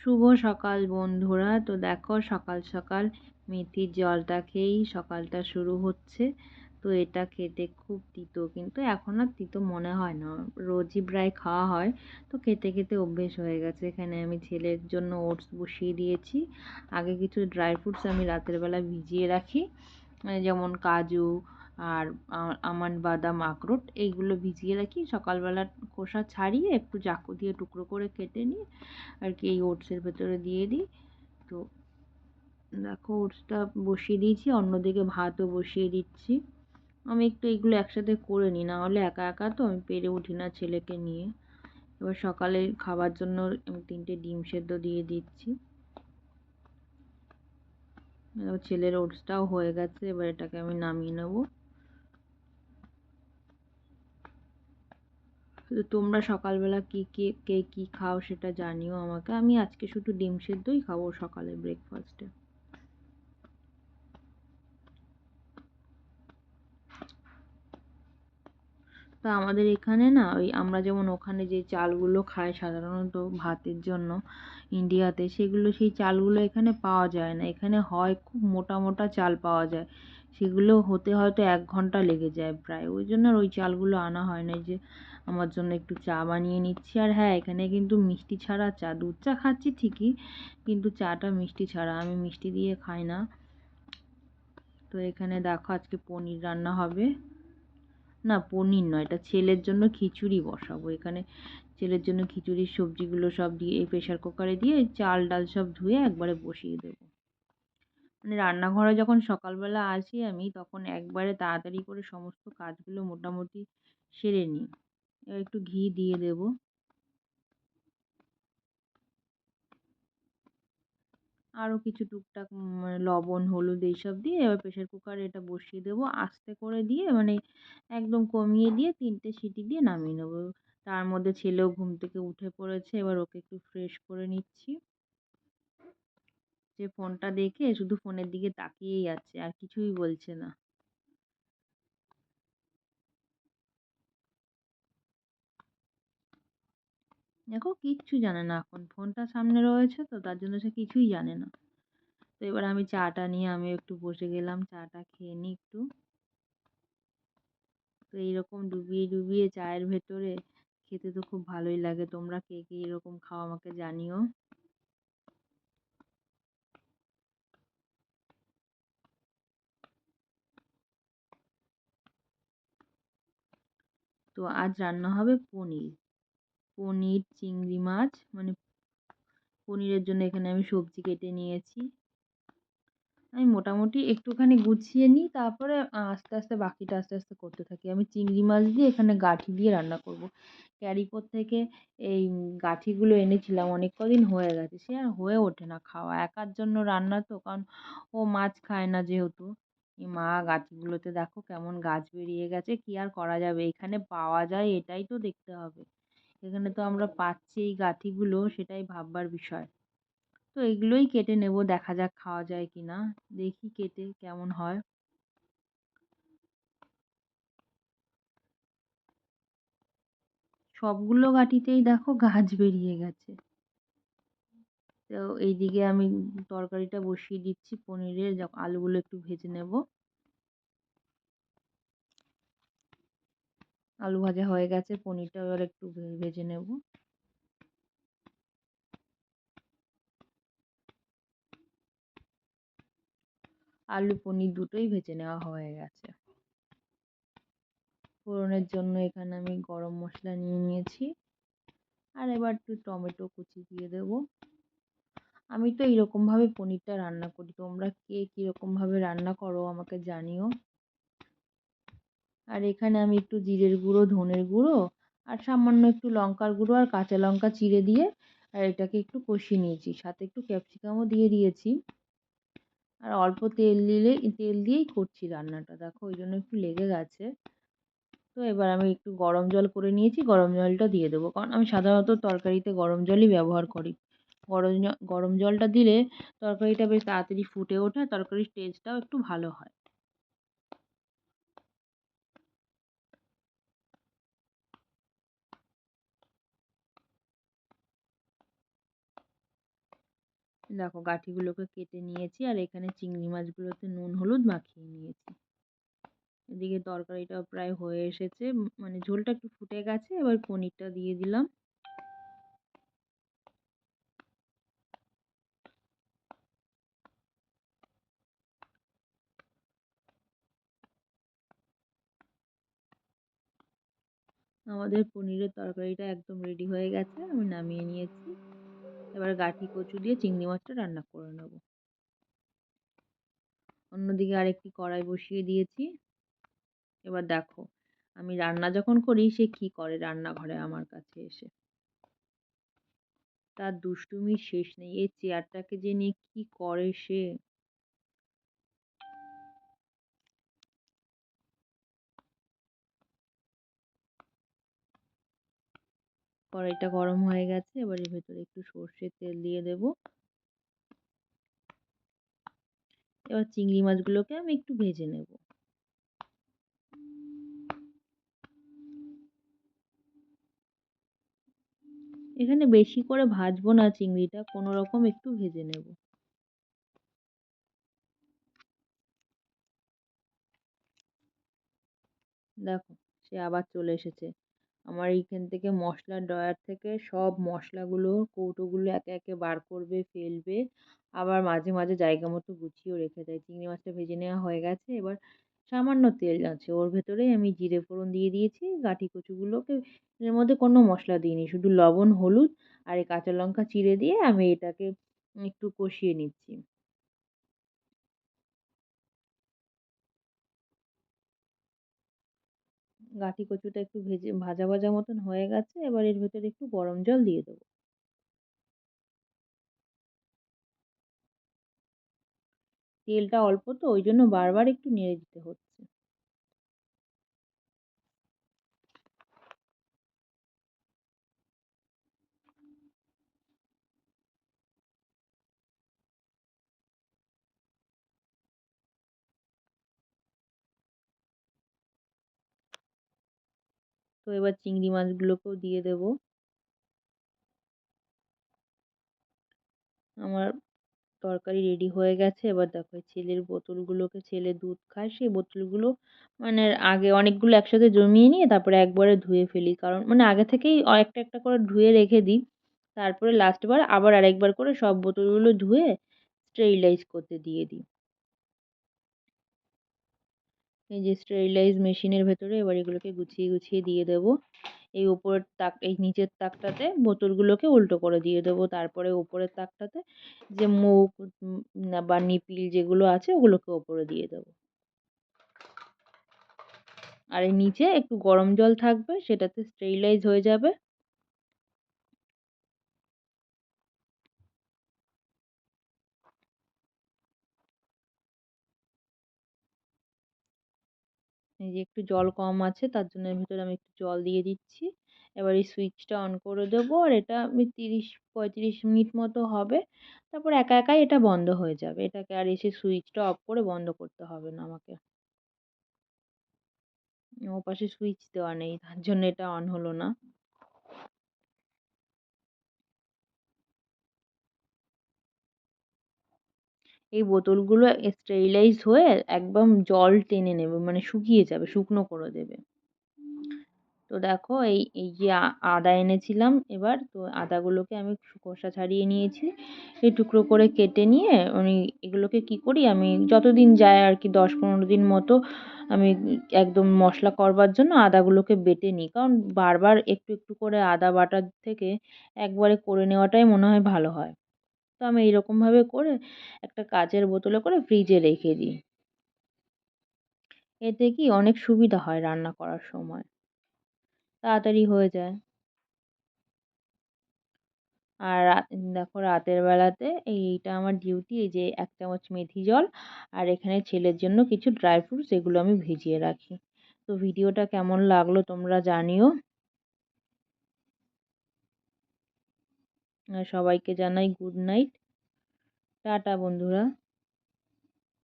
শুভ সকাল বন্ধুরা। তো দেখো সকাল সকাল মেথির জলটা খেয়েই সকালটা শুরু হচ্ছে। তো এটা খেতে খুব তিতো, কিন্তু এখন আর তিতো মনে হয় না, রোজই প্রায় খাওয়া হয়। তো খেতে খেতে অভ্যেস হয়ে গেছে। এখানে আমি ছেলের জন্য ওটস বসিয়ে দিয়েছি। আগে কিছু ড্রাই ফ্রুটস আমি রাতের বেলা ভিজিয়ে রাখি, মানে যেমন কাজু আর আমন্ড, বাদাম, আখরোট, এইগুলো ভিজিয়ে রাখি। সকালবেলা খোসা ছাড়িয়ে একটু চাকু দিয়ে টুকরো করে কেটে নিয়ে আর কি এই ওটসের ভেতরে দিয়ে দিই। তো দেখো ওটসটা বসিয়ে দিয়েছি, অন্যদিকে ভাতও বসিয়ে দিচ্ছি। আমি একটু এগুলো একসাথে করে নিই, না হলে একা একা তো আমি পেরে উঠি না ছেলেকে নিয়ে। এবার সকালে খাবার জন্য আমি 3টে ডিম সেদ্ধ দিয়ে দিচ্ছি। এবার ছেলের ওটসটাও হয়ে গেছে, এবার এটাকে আমি নামিয়ে নেবো। তো তোমরা সকালবেলা কে কি খাও সেটা জানিও আমাকে। আমি আজকে শুধু ডিম সেদ্ধই খাবো সকালে ব্রেকফাস্টে। তা আমাদের এখানে না, ওই আমরা যেমন ওখানে যে চালগুলো খাই সাধারণত ভাতের জন্য ইন্ডিয়াতে, সেগুলো সেই চালগুলো এখানে পাওয়া যায় না। এখানে হয় খুব মোটা মোটা চাল পাওয়া যায়, সেগুলো হতে হয়তো 1 ঘন্টা লেগে যায় প্রায়। ওই জন্য আর ওই চালগুলো আনা হয় না। এই যে আমার জন্য একটু চা বানিয়ে নিচ্ছি। আর হ্যাঁ, এখানে কিন্তু মিষ্টি ছাড়া চা, দুধ চা খাচ্ছি ঠিকই, কিন্তু চাটা মিষ্টি ছাড়া, আমি মিষ্টি দিয়ে খাই না। তো এখানে দেখো আজকে পনির রান্না হবে। না, পনির নয়, এটা ছেলের জন্য খিচুড়ি বসাবো। এখানে ছেলের জন্য খিচুড়ির সবজিগুলো সব দিয়ে এই প্রেশার কুকারে দিয়ে চাল ডাল সব ধুয়ে একবারে বসিয়ে দেবো। মানে রান্নাঘরে যখন সকালবেলা আসি আমি, তখন একবারে তাড়াতাড়ি করে সমস্ত কাজগুলো মোটামুটি সেরে নিই। এবার একটু ঘি দিয়ে দেবো। আরও কিছু টুকটাক মানে লবণ, হলুদ এইসব দিয়ে এবার প্রেশার কুকারে এটা বসিয়ে দেবো আস্তে করে দিয়ে, মানে একদম কমিয়ে দিয়ে 3টে সিটি দিয়ে নামিয়ে নেবো। তার মধ্যে ছেলেও ঘুম থেকে উঠে পড়েছে, এবার ওকে একটু ফ্রেশ করে নিচ্ছি। যে ফোনটা দেখে শুধু ফোনের দিকে তাকিয়েই আছে, আর কিছুই বলছে না। দেখো কিচ্ছু জানে না, এখন ফোনটা সামনে রয়েছে তো তার জন্য সে কিছুই জানে না। তো এবার আমি চাটা নিয়ে আমি একটু বসে গেলাম, চাটা খেয়ে নিই একটু। তো এইরকম ডুবিয়ে ডুবিয়ে চায়ের ভেতরে খেতে তো খুব ভালোই লাগে। তোমরা কে কে এরকম খাও আমাকে জানিও। তো আজ রান্না হবে পনির। পনির, চিংড়ি মাছ, মানে পনিরের জন্য এখানে আমি সবজি কেটে নিয়েছি। আমি মোটামুটি একটুখানি গুছিয়ে নিই, তারপরে আস্তে আস্তে বাকিটা আস্তে আস্তে করতে থাকি। আমি চিংড়ি মাছ দিয়ে এখানে গাঁঠি দিয়ে রান্না করব। ক্যারিকোর থেকে এই গাঁঠিগুলো এনেছিলাম, অনেক কদিন হয়ে গেছে, সে আর হয়ে ওঠে না খাওয়া। একার জন্য রান্না তো, কারণ ও মাছ খায় না যেহেতু। এই মা, গাঁঠিগুলোতে দেখো কেমন গাছ বেরিয়ে গেছে, কি আর করা যাবে, এখানে পাওয়া যায় এটাই তো দেখতে হবে। এখানে তো আমরা পাচ্ছি এই গাঁঠিগুলো, সেটাই ভাববার বিষয়। তো এগুলোই কেটে নেব, দেখা যাক খাওয়া যায় কিনা, দেখি কেটে কেমন হয়। সবগুলো গাঁটিতেই দেখো গাছ বেরিয়ে গেছে। তো এইদিকে আমি তরকারিটা বসিয়ে দিচ্ছি পনিরের, আলুগুলো একটু ভেজে নেব। আলু ভাজা হয়ে গেছে, পনিরটা এবার একটু ভেজে নেব। আলু পনির দুটোই ভেজে নেওয়া হয়ে গেছে। ফোড়নের জন্য এখানে আমি গরম মশলা নিয়ে নিয়েছি, আর এবার একটু টমেটো কুচি দিয়ে দেবো। আমি তো এইরকমভাবে পনিরটা রান্না করি, তোমরা কে কীরকমভাবে রান্না করো আমাকে জানিও। আর এখানে আমি একটু জিরের গুঁড়ো, ধনের গুঁড়ো আর সামান্য একটু লঙ্কার গুঁড়ো আর কাঁচা লঙ্কা চিড়ে দিয়ে আর এটাকে একটু কষিয়ে নিয়েছি, সাথে একটু ক্যাপসিকামও দিয়ে দিয়েছি। আর অল্প তেল দিয়েই করছি রান্নাটা, দেখো ওই জন্য একটু লেগে গেছে। তো এবার আমি একটু গরম জল করে নিয়েছি, গরম জলটা দিয়ে দেবো, কারণ আমি সাধারণত তরকারিতে গরম জলই ব্যবহার করি। গরম জলটা দিলে তরকারিটা বেশ তাড়াতাড়ি ফুটে ওঠে, তরকারির টেস্টটাও একটু ভালো হয়। দেখো গাঁঠিগুলোকে কেটে নিয়েছি আর এখানে চিংড়ি মাছগুলোতে নুন হলুদ মাখিয়ে নিয়েছি। এদিকে তরকারিটাও প্রায় হয়ে এসেছে, মানে ঝোলটা একটু ফুটে গেছে। এবার পনিরটা দিয়ে দিলাম। আমাদের পনিরের তরকারিটা একদম রেডি হয়ে গেছে, আমি নামিয়ে নিয়েছি। এবার গাঁঠি কচু দিয়ে চিংড়ি মাছটা রান্না করে নেব। অন্যদিকে আরেকটি কড়াই বসিয়ে দিয়েছি। এবার দেখো আমি রান্না যখন করি সে কি করে রান্নাঘরে আমার কাছে এসে, তার দুষ্টুমির শেষ নেই। এই চেয়ারটাকে যে নিয়ে কি করে সে! কড়াইটা গরম হয়ে গেছে, এবার এর ভেতরে একটু সর্ষের তেল দিয়ে দেব। এবার চিংড়ি মাছগুলোকে আমি একটু ভেজে নেব। এখানে বেশি করে ভাজবো না চিংড়িটা, কোনো রকম একটু ভেজে নেব। দেখো সে আবার চলে এসেছে। আমার এইখান থেকে মশলার ড্রয়ার থেকে সব মশলাগুলো কৌটোগুলো একে একে বার করবে, ফেলবে। আবার মাঝে মাঝে জায়গা মতো গুছিয়েও রেখে দেয়। চিংড়ি মাছটা ভেজে নেওয়া হয়ে গেছে। এবার সামান্য তেল আছে, ওর ভেতরেই আমি জিরে ফোড়ন দিয়ে দিয়েছি। গাঁঠি কচুগুলোকে এর মধ্যে কোনো মশলা দিইনি, শুধু লবণ হলুদ আর এই কাঁচা লঙ্কা চিড়ে দিয়ে আমি এটাকে একটু কষিয়ে নিচ্ছি। গাঁঠি কচুটা একটু ভেজে ভাজা ভাজা মতন হয়ে গেছে। এবার এর ভেতরে একটু গরম জল দিয়ে দেবো। তেলটা অল্প তো ওই জন্য বারবার একটু নেড়ে দিতে হচ্ছে। তো এবার চিংড়ি মাছগুলোকেও দিয়ে দেবো। আমার তরকারি রেডি হয়ে গেছে। এবার দেখো ছেলের বোতলগুলোকে, ছেলে দুধ খায় সেই বোতলগুলো মানে আগে অনেকগুলো একসাথে জমিয়ে নিয়ে তারপরে একবারে ধুয়ে ফেলি। কারণ মানে আগে থেকেই একটা একটা করে ধুয়ে রেখে দিই। তারপরে লাস্ট বার আবার আরেকবার করে সব বোতলগুলো ধুয়ে স্টেরিলাইজ করতে দিয়ে দিই। এই যে স্টেরিলাইজ মেশিনের ভেতরে এবার এগুলোকে গুছিয়ে গুছিয়ে দিয়ে দেবো। এই উপরের তাক, এই নিচের তাকটাতে বোতলগুলোকে উল্টো করে দিয়ে দেবো। তারপরে উপরের তাকটাতে যে মুখ বা নিপিল যেগুলো আছে ওগুলোকে ওপরে দিয়ে দেবো। আর এই নিচে একটু গরম জল থাকবে, সেটাতে স্টেরিলাইজ হয়ে যাবে। এই যে একটু জল কম আছে তার জন্য এর ভিতরে আমি একটু জল দিয়ে দিচ্ছি। এবার এই সুইচটা অন করে দেবো আর এটা আমি ৩০-৩৫ মিনিট মতো হবে। তারপর একা একাই এটা বন্ধ হয়ে যাবে। এটাকে আর এসে সুইচটা অফ করে বন্ধ করতে হবে না আমাকে। ওপাশে সুইচ দেওয়া নেই, তার জন্য এটা অন হলো না। এই বোতলগুলো স্টেরিলাইজ হয়ে একদম জল টেনে নেবে, মানে শুকিয়ে যাবে, শুকনো করে দেবে। তো দেখো এই এই যে আদা এনেছিলাম এবার, তো আদাগুলোকে আমি খোসা ছাড়িয়ে নিয়েছি। এই টুকরো করে কেটে নিয়ে আমি এগুলোকে কি করি, আমি যতদিন যায় আর কি 10-15 দিন মতো আমি একদম মশলা করবার জন্য আদাগুলোকে বেটে নিই। কারণ বারবার একটু একটু করে আদা বাটার থেকে একবারে করে নেওয়াটাই মনে হয় ভালো হয়। তো আমি এইরকমভাবে করে একটা কাঁচের বোতলে করে ফ্রিজে রেখে দিই। এতে কি অনেক সুবিধা হয় রান্না করার সময়, তাড়াতাড়ি হয়ে যায়। আর দেখো রাতের বেলাতে এইটা আমার ডিউটি, এই যে ১ চামচ মেথি জল আর এখানে ছেলের জন্য কিছু ড্রাই ফ্রুটস, এগুলো আমি ভিজিয়ে রাখি। তো ভিডিওটা কেমন লাগলো তোমরা জানিও। আর সবাইকে জানাই গুড নাইট। টাটা বন্ধুরা।